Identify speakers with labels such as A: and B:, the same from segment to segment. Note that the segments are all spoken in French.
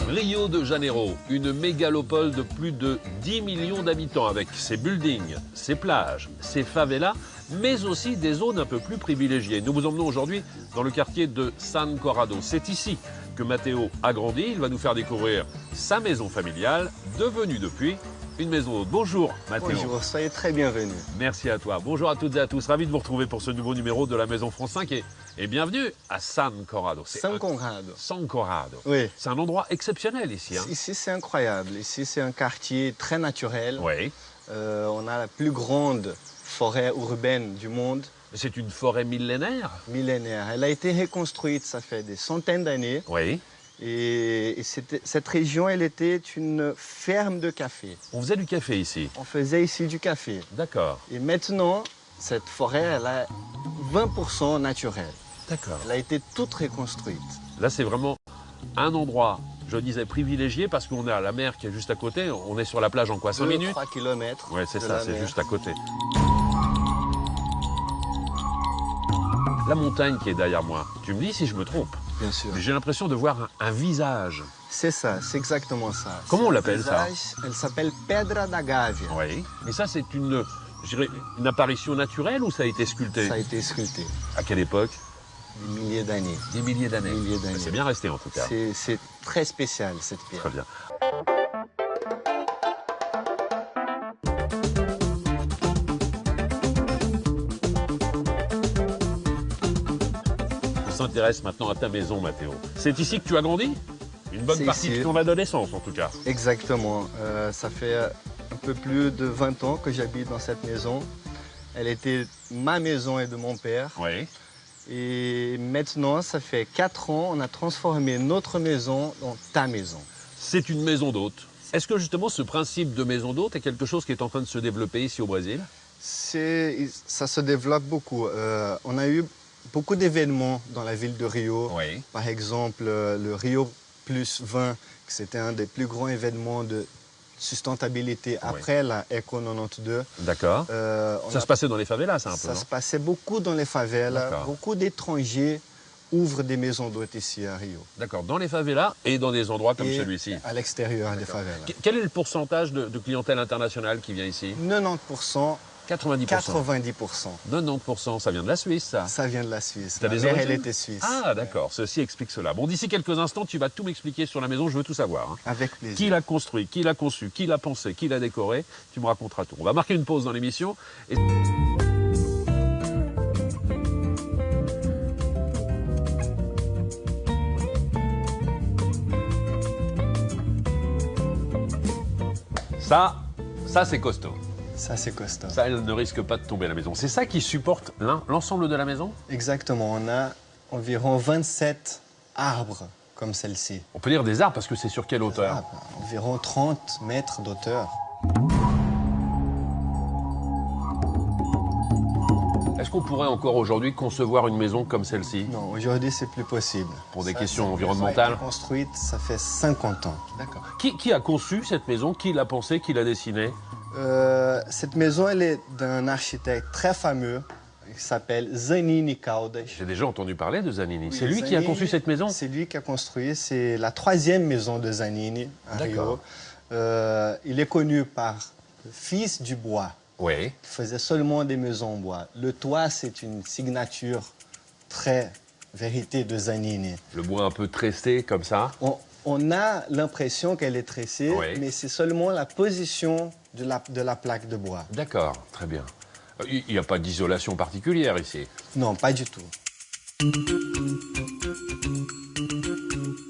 A: Rio de Janeiro, une mégalopole de plus de 10 millions d'habitants avec ses buildings, ses plages, ses favelas, mais aussi des zones un peu plus privilégiées. Nous vous emmenons aujourd'hui dans le quartier de San Corrado. C'est ici que Matteo a grandi. Il va nous faire découvrir sa maison familiale, devenue depuis une maison d'hôte. Bonjour Matteo.
B: Bonjour, soyez très bienvenue.
A: Merci à toi. Bonjour à toutes et à tous. Ravi de vous retrouver pour ce nouveau numéro de la Maison France 5 et bienvenue à San Corrado.
B: San Corrado.
A: San Corrado.
B: Oui.
A: C'est un endroit exceptionnel ici. Hein.
B: Ici, c'est incroyable. Ici, c'est un quartier très naturel.
A: Oui.
B: On a la plus grande forêt urbaine du monde.
A: C'est une forêt millénaire.
B: Millénaire. Elle a été reconstruite, ça fait des centaines d'années.
A: Oui.
B: Et cette région, elle était une ferme de café.
A: On faisait du café ici.
B: On faisait ici du café.
A: D'accord.
B: Et maintenant, cette forêt, elle a 20% naturelle.
A: D'accord.
B: Elle a été toute reconstruite.
A: Là, c'est vraiment un endroit, je disais, privilégié parce qu'on a la mer qui est juste à côté. On est sur la plage en quoi, 5 minutes
B: 3 km.
A: Oui, c'est ça, c'est juste à côté. La montagne qui est derrière moi, tu me dis si je me trompe.
B: Bien sûr.
A: J'ai l'impression de voir un visage.
B: C'est ça, c'est exactement ça.
A: Comment on l'appelle ça?
B: Elle s'appelle Pedra da Gávea.
A: Oui. Et ça, c'est une apparition naturelle ou ça a été sculpté?
B: Ça a été sculpté.
A: À quelle époque?
B: Des milliers d'années.
A: Des milliers d'années.
B: Des milliers d'années.
A: C'est bien resté en tout cas.
B: C'est très spécial cette pierre.
A: Très bien. On s'intéresse maintenant à ta maison, Matteo. C'est ici que tu as grandi? Une bonne partie de ton adolescence, en tout cas.
B: Exactement. Ça fait un peu plus de 20 ans que j'habite dans cette maison. Elle était ma maison et de mon père.
A: Oui.
B: Et maintenant, ça fait 4 ans, on a transformé notre maison en ta maison.
A: C'est une maison d'hôte. Est-ce que justement ce principe de maison d'hôte est quelque chose qui est en train de se développer ici au Brésil?
B: Ça se développe beaucoup. On a eu beaucoup d'événements dans la ville de Rio.
A: Oui.
B: Par exemple, le Rio Plus 20, c'était un des plus grands événements de sustentabilité après la Eco 92.
A: D'accord. Ça se passait dans les favelas, ça, un peu,
B: Ça
A: non?
B: se passait beaucoup dans les favelas. Beaucoup d'étrangers ouvrent des maisons d'hôtes ici à Rio.
A: D'accord. Dans les favelas et dans des endroits comme celui-ci?
B: À l'extérieur des favelas.
A: Quel est le pourcentage de clientèle internationale qui vient ici?
B: 90%.
A: 90%.
B: 90%.
A: 90%, ça vient de la Suisse, ça?
B: Ça vient de la Suisse.
A: Ma mère,
B: elle était suisse.
A: Ah, d'accord. Ceci explique cela. Bon, d'ici quelques instants, tu vas tout m'expliquer sur la maison. Je veux tout savoir. Hein.
B: Avec plaisir.
A: Qui l'a construit, qui l'a conçu, qui l'a pensé, qui l'a décoré. Tu me raconteras tout. On va marquer une pause dans l'émission. Et... Ça c'est costaud.
B: Ça, c'est costaud.
A: Ça, elle ne risque pas de tomber la maison. C'est ça qui supporte l'ensemble de la maison?
B: Exactement. On a environ 27 arbres comme celle-ci.
A: On peut dire des arbres parce que c'est sur quelle hauteur?
B: Environ 30 mètres d'auteur.
A: Est-ce qu'on pourrait encore aujourd'hui concevoir une maison comme celle-ci?
B: Non, aujourd'hui, c'est plus possible.
A: Pour des questions environnementales?
B: Elle a été construite, ça fait 50 ans.
A: D'accord. Qui a conçu cette maison? Qui l'a pensée? Qui l'a dessinée?
B: Cette maison, elle est d'un architecte très fameux. Il s'appelle Zanini Caldas.
A: J'ai déjà entendu parler de Zanini.
B: Oui,
A: c'est lui qui a conçu cette maison?
B: C'est lui qui a construit. C'est la 3e maison de Zanini à Rio. Il est connu par le fils du bois.
A: Oui.
B: Qui faisait seulement des maisons en bois. Le toit, c'est une signature très vérité de Zanini.
A: Le bois un peu tressé comme ça?
B: On a l'impression qu'elle est tressée, mais c'est seulement la position de la plaque de bois.
A: D'accord, très bien. Il n'y a pas d'isolation particulière ici?
B: Non, pas du tout.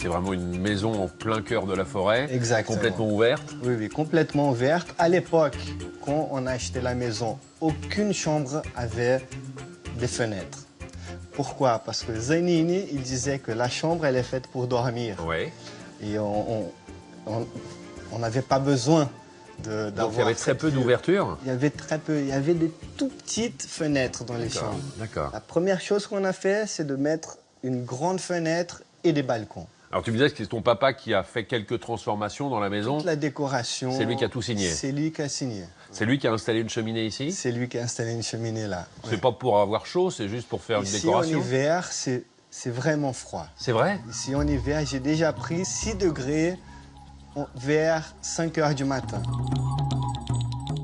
A: C'est vraiment une maison en plein cœur de la forêt.
B: Exactement.
A: Complètement ouverte?
B: Oui, oui, complètement ouverte. À l'époque, quand on a acheté la maison, aucune chambre avait des fenêtres. Pourquoi? Parce que Zanini, il disait que la chambre, elle est faite pour dormir.
A: Oui.
B: Et on n'avait pas besoin d'avoir...
A: Donc il y avait très peu d'ouverture?
B: Il y avait très peu. Il y avait des tout petites fenêtres dans les chambres.
A: D'accord.
B: La première chose qu'on a fait, c'est de mettre une grande fenêtre et des balcons.
A: Alors tu me disais que c'est ton papa qui a fait quelques transformations dans la maison.
B: Toute la décoration.
A: C'est lui qui a tout signé.
B: C'est lui qui a signé.
A: C'est lui qui a installé une cheminée ici.
B: C'est lui qui a installé une cheminée là.
A: C'est pas pour avoir chaud, c'est juste pour faire une décoration.
B: En hiver, c'est vraiment froid.
A: C'est vrai?
B: Ici en hiver, j'ai déjà pris 6 degrés vers 5 heures du matin.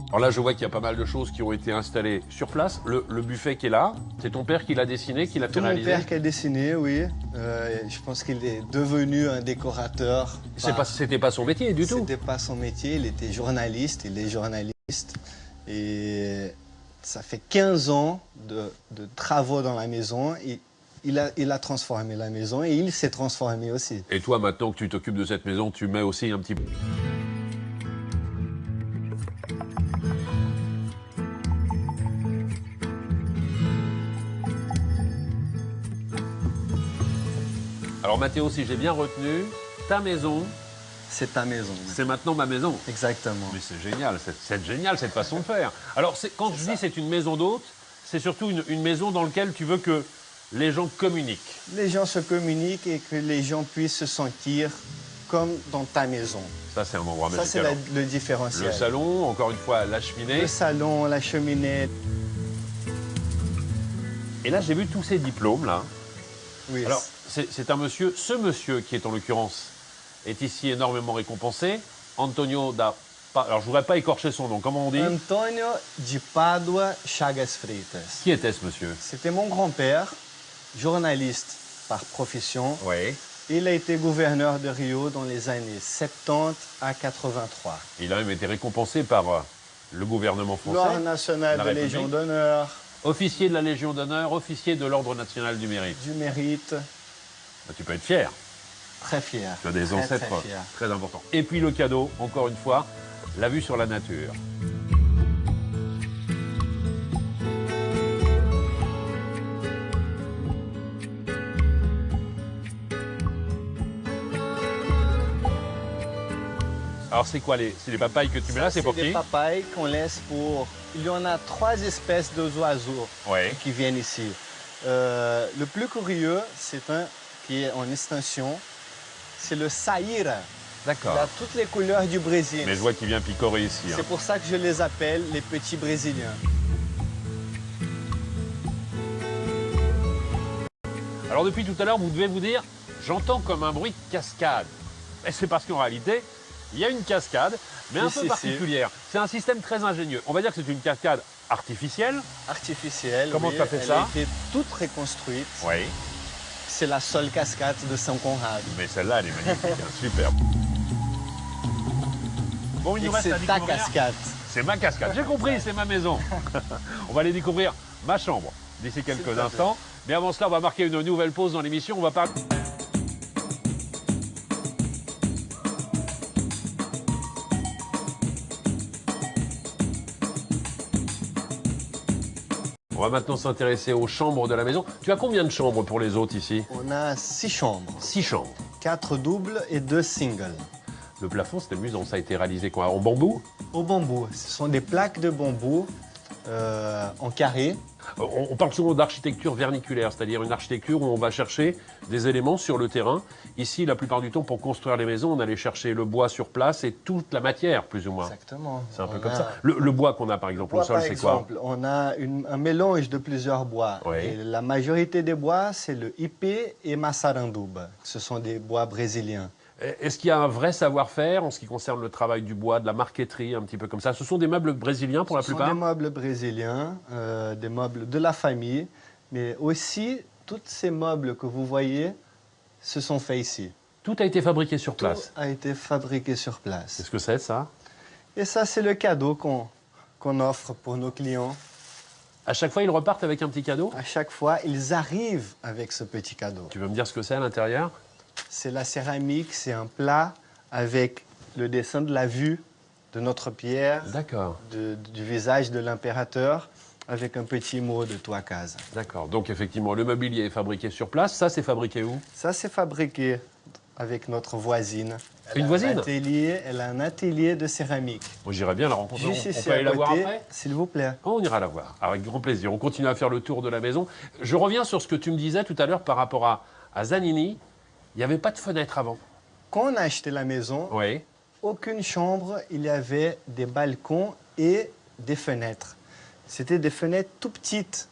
A: Alors là, je vois qu'il y a pas mal de choses qui ont été installées sur place. Le buffet qui est là, c'est ton père qui l'a dessiné, qui l'a fait réaliser?
B: C'est mon père qui a dessiné, oui. Je pense qu'il est devenu un décorateur.
A: C'était pas son métier du tout?
B: C'était pas son métier, il était journaliste, il est journaliste. Et ça fait 15 ans de travaux dans la maison. Il a transformé la maison et il s'est transformé aussi.
A: Et toi, maintenant que tu t'occupes de cette maison, tu mets aussi un petit peu... Alors Mathéo, si j'ai bien retenu, ta maison...
B: C'est ta maison.
A: C'est maintenant ma maison.
B: Exactement.
A: Mais c'est génial, c'est génial cette façon de faire. Alors quand je dis c'est une maison d'hôte, c'est surtout une maison dans laquelle tu veux que les gens communiquent.
B: Les gens se communiquent et que les gens puissent se sentir comme dans ta maison.
A: Ça, c'est un endroit magique.
B: Ça, c'est le différentiel.
A: Le salon, encore une fois, la cheminée.
B: Le salon, la cheminée.
A: Et là, j'ai vu tous ces diplômes, là.
B: Oui.
A: Alors, c'est un monsieur, ce monsieur qui est en l'occurrence, est ici énormément récompensé. Antonio da... Alors, je ne voudrais pas écorcher son nom. Comment on dit?
B: Antonio de Padua Chagas Freitas.
A: Qui était ce monsieur?
B: C'était mon grand-père, journaliste par profession.
A: Oui.
B: Il a été gouverneur de Rio dans les années 70 à 83.
A: Il a même été récompensé par le gouvernement français.
B: L'Ordre national de Légion d'honneur.
A: Officier de la Légion d'honneur, officier de l'Ordre national du mérite.
B: Du mérite.
A: Ben, tu peux être fier.
B: Très fier.
A: Tu as des ancêtres très importants. Et puis le cadeau, encore une fois, la vue sur la nature. Alors c'est quoi c'est les papayes que tu mets là, c'est pour qui?
B: C'est des papayes qu'on laisse pour... Il y en a 3 espèces d'oiseaux qui viennent ici. Le plus curieux, c'est un qui est en extinction. C'est le saïra.
A: D'accord.
B: Il a toutes les couleurs du Brésil.
A: Mais je vois qu'il vient picorer ici.
B: C'est pour ça que je les appelle les petits Brésiliens.
A: Alors depuis tout à l'heure, vous devez vous dire, j'entends comme un bruit de cascade. Et c'est parce qu'en réalité, il y a une cascade, mais un peu particulière. C'est un système très ingénieux. On va dire que c'est une cascade artificielle.
B: Artificielle,
A: Comment tu as fait ça?
B: Elle a été toute reconstruite.
A: Oui.
B: C'est la seule cascade de São Conrado.
A: Mais celle-là, elle est magnifique, hein, superbe. Bon, il nous reste à découvrir...
B: C'est ta cascade.
A: C'est ma cascade, j'ai compris, c'est ma maison. On va aller découvrir ma chambre d'ici quelques instants. Mais avant cela, on va marquer une nouvelle pause dans l'émission. On va parler... On va maintenant s'intéresser aux chambres de la maison. Tu as combien de chambres pour les autres ici?
B: On a 6 chambres.
A: 6 chambres.
B: 4 doubles et 2 singles.
A: Le plafond, c'est amusant, ça a été réalisé quoi? En bambou?
B: Au bambou. Ce sont des plaques de bambou en carré.
A: On parle souvent d'architecture verniculaire, c'est-à-dire une architecture où on va chercher des éléments sur le terrain. Ici, la plupart du temps, pour construire les maisons, on allait chercher le bois sur place et toute la matière, plus ou moins.
B: Exactement.
A: C'est un peu comme ça. Le bois qu'on a, par exemple, au sol, c'est quoi?
B: On a un mélange de plusieurs bois.
A: Oui.
B: Et la majorité des bois, c'est le ipê et massaranduba. Ce sont des bois brésiliens.
A: Est-ce qu'il y a un vrai savoir-faire en ce qui concerne le travail du bois, de la marqueterie, un petit peu comme ça? Ce sont des meubles brésiliens pour la plupart?
B: Ce sont des meubles brésiliens, des meubles de la famille, mais aussi tous ces meubles que vous voyez se sont faits ici.
A: Tout a été fabriqué sur place?
B: Tout a été fabriqué sur place.
A: Qu'est-ce que c'est, ça?
B: Et ça, c'est le cadeau qu'on offre pour nos clients.
A: À chaque fois, ils repartent avec un petit cadeau?
B: À chaque fois, ils arrivent avec ce petit cadeau.
A: Tu veux me dire ce que c'est à l'intérieur?
B: C'est la céramique, c'est un plat avec le dessin de la vue de notre pierre, du visage de l'impérateur, avec un petit mot de Tua Casa.
A: D'accord, donc effectivement, le mobilier est fabriqué sur place. Ça, c'est fabriqué où?
B: Ça, c'est fabriqué avec notre voisine.
A: Une voisine?
B: Elle a un atelier de céramique.
A: Moi, j'irais bien la rencontrer.
B: Juste ici
A: on peut aller la voir après?
B: S'il vous plaît.
A: On ira la voir, avec grand plaisir. On continue à faire le tour de la maison. Je reviens sur ce que tu me disais tout à l'heure par rapport à Zanini. Il n'y avait pas de fenêtre avant.
B: Quand on a acheté la maison,
A: Oui.
B: aucune chambre, il y avait des balcons et des fenêtres. C'était des fenêtres tout petites.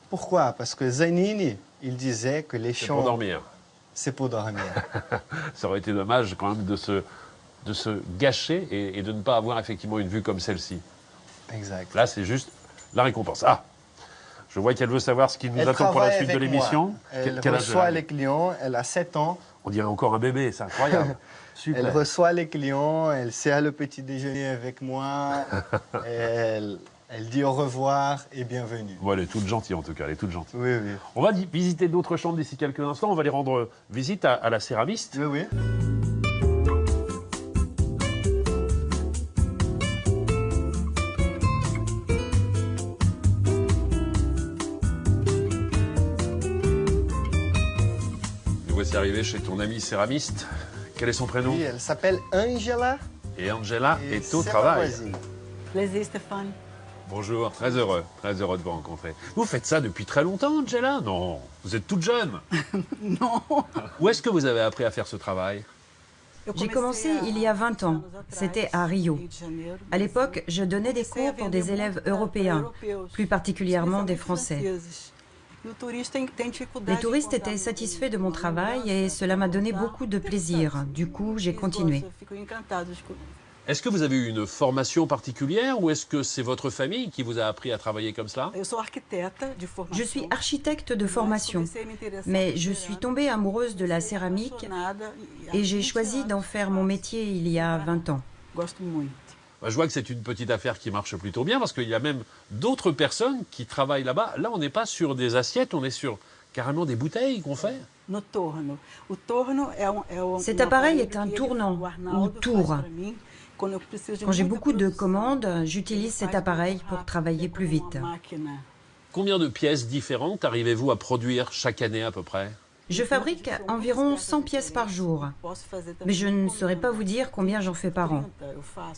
B: Pourquoi? Parce que Zanini, il disait que les
A: C'est
B: chambres...
A: pour dormir.
B: C'est pour dormir.
A: Ça aurait été dommage quand même de se gâcher et de ne pas avoir effectivement une vue comme celle-ci.
B: Exact.
A: Là, c'est juste la récompense. Ah, je vois qu'elle veut savoir ce qui nous
B: Elle
A: attend pour la
B: travaille
A: suite de
B: avec
A: l'émission.
B: moi. Elle
A: Quel âge
B: reçoit
A: elle a
B: les clients, elle a 7 ans.
A: On dirait encore un bébé, c'est incroyable. Super.
B: Elle reçoit les clients, elle sert le petit déjeuner avec moi. Elle dit au revoir et bienvenue.
A: Bon, elle est toute gentille en tout cas, elle est toute gentille.
B: Oui, oui.
A: On va visiter d'autres chambres d'ici quelques instants. On va aller rendre visite à la céramiste.
B: Oui, oui.
A: Nous voici arrivés chez ton amie céramiste. Quel est son prénom?
B: Oui, elle s'appelle Angela.
A: Et Angela
B: et
A: est au
B: c'est ma
A: travail.
B: voisine.
C: Plaisir, Stéphane.
A: Bonjour, très heureux de vous rencontrer. Vous faites ça depuis très longtemps, Angela? Non, vous êtes toute jeune.
C: Non.
A: Où est-ce que vous avez appris à faire ce travail?
D: J'ai commencé il y a 20 ans. C'était à Rio. À l'époque, je donnais des cours pour des élèves européens, plus particulièrement des Français. Les touristes étaient satisfaits de mon travail et cela m'a donné beaucoup de plaisir. Du coup, j'ai continué.
A: Est-ce que vous avez eu une formation particulière ou est-ce que c'est votre famille qui vous a appris à travailler comme cela?
D: Je suis architecte de formation, mais je suis tombée amoureuse de la céramique et j'ai choisi d'en faire mon métier il y a 20 ans.
A: Bah, je vois que c'est une petite affaire qui marche plutôt bien parce qu'il y a même d'autres personnes qui travaillent là-bas. Là, on n'est pas sur des assiettes, on est sur carrément des bouteilles qu'on fait.
D: Cet appareil est un tournant ou tour. Quand j'ai beaucoup de commandes, j'utilise cet appareil pour travailler plus vite.
A: Combien de pièces différentes arrivez-vous à produire chaque année à peu près?
D: Je fabrique environ 100 pièces par jour, mais je ne saurais pas vous dire combien j'en fais par an.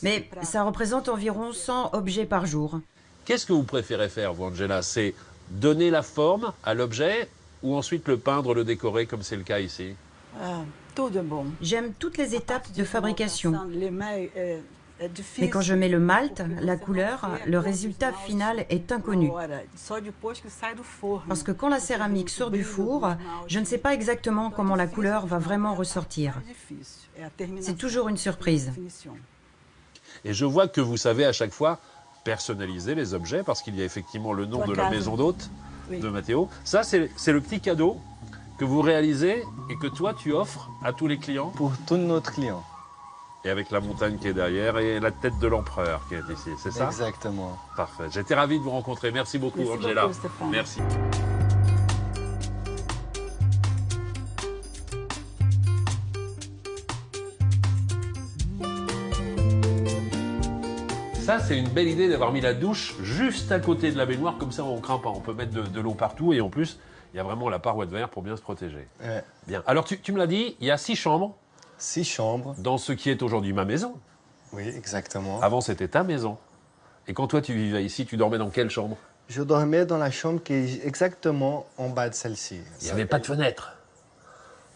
D: Mais ça représente environ 100 objets par jour.
A: Qu'est-ce que vous préférez faire, vous, Angela? C'est donner la forme à l'objet ou ensuite le peindre, le décorer, comme c'est le cas ici?
D: J'aime toutes les étapes de fabrication. Mais quand je mets le malt, la couleur, le résultat final est inconnu. Parce que quand la céramique sort du four, je ne sais pas exactement comment la couleur va vraiment ressortir. C'est toujours une surprise.
A: Et je vois que vous savez à chaque fois personnaliser les objets parce qu'il y a effectivement le nom de la maison d'hôte de Matteo. Ça, c'est le petit cadeau que vous réalisez et que toi, tu offres à tous les clients.
B: Pour tous nos clients.
A: Et avec la montagne qui est derrière et la tête de l'empereur qui est ici, c'est ça?
B: Exactement.
A: Parfait. J'étais ravi de vous rencontrer. Merci beaucoup, Angela.
C: Stéphane.
A: Merci. Ça, c'est une belle idée d'avoir mis la douche juste à côté de la baignoire. Comme ça, on ne craint pas. On peut mettre de l'eau partout. Et en plus, il y a vraiment la paroi de verre pour bien se protéger.
B: Ouais.
A: Bien. Alors, tu me l'as dit, il y a 6 chambres
B: 6 chambres.
A: dans ce qui est aujourd'hui ma maison.
B: Oui, exactement.
A: Avant, c'était ta maison. Et quand toi, tu vivais ici, tu dormais dans quelle chambre?
B: Je dormais dans la chambre qui est exactement en bas de celle-ci.
A: Il n'y avait pas de fenêtre.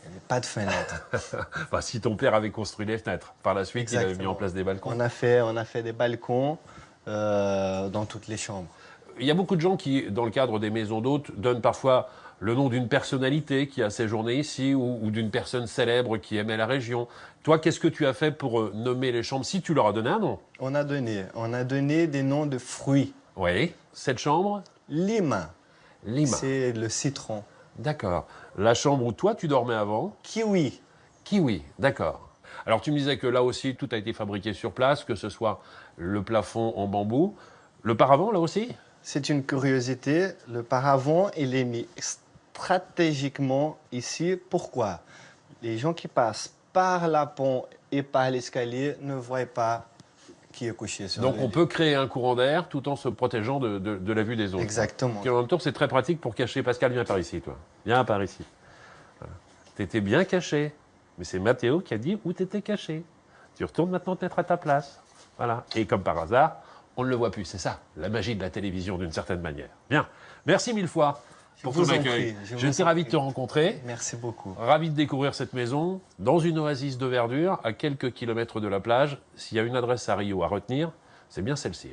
B: Il n'y avait pas de fenêtre.
A: Enfin, si ton père avait construit les fenêtres. Par la suite, il avait mis en place des balcons.
B: On a fait des balcons dans toutes les chambres.
A: Il y a beaucoup de gens qui, dans le cadre des maisons d'hôtes, donnent parfois le nom d'une personnalité qui a séjourné ici ou d'une personne célèbre qui aimait la région. Toi, qu'est-ce que tu as fait pour nommer les chambres, si tu leur as donné un nom?
B: On a donné des noms de fruits.
A: Oui. Cette chambre?
B: Lima,
A: Lima.
B: c'est le citron.
A: D'accord. La chambre où toi, tu dormais avant?
B: Kiwi,
A: Kiwi. D'accord. Alors, tu me disais que là aussi, tout a été fabriqué sur place, que ce soit le plafond en bambou. Le paravent, là aussi?
B: c'est une curiosité. Le paravent, il est mis stratégiquement ici. Pourquoi? Les gens qui passent par la pont et par l'escalier ne voient pas qui est couché sur
A: Donc
B: le
A: on
B: lit.
A: peut créer un courant d'air tout en se protégeant de la vue des autres.
B: Exactement.
A: Et en même temps, c'est très pratique pour cacher. Pascal, viens par ici, toi. Viens par ici. Voilà. T'étais bien caché. Mais c'est Mathéo qui a dit où t'étais caché. Tu retournes maintenant peut-être à ta place. Voilà. Et comme par hasard, on ne le voit plus. C'est ça, la magie de la télévision d'une certaine manière. Bien. Merci mille fois. pour
B: vous
A: ton
B: en
A: accueil.
B: prie, je
A: Je
B: vous
A: suis
B: en
A: ravi de
B: prie.
A: te rencontrer.
B: Merci beaucoup.
A: Ravi de découvrir cette maison dans une oasis de verdure à quelques kilomètres de la plage. S'il y a une adresse à Rio à retenir, c'est bien celle-ci.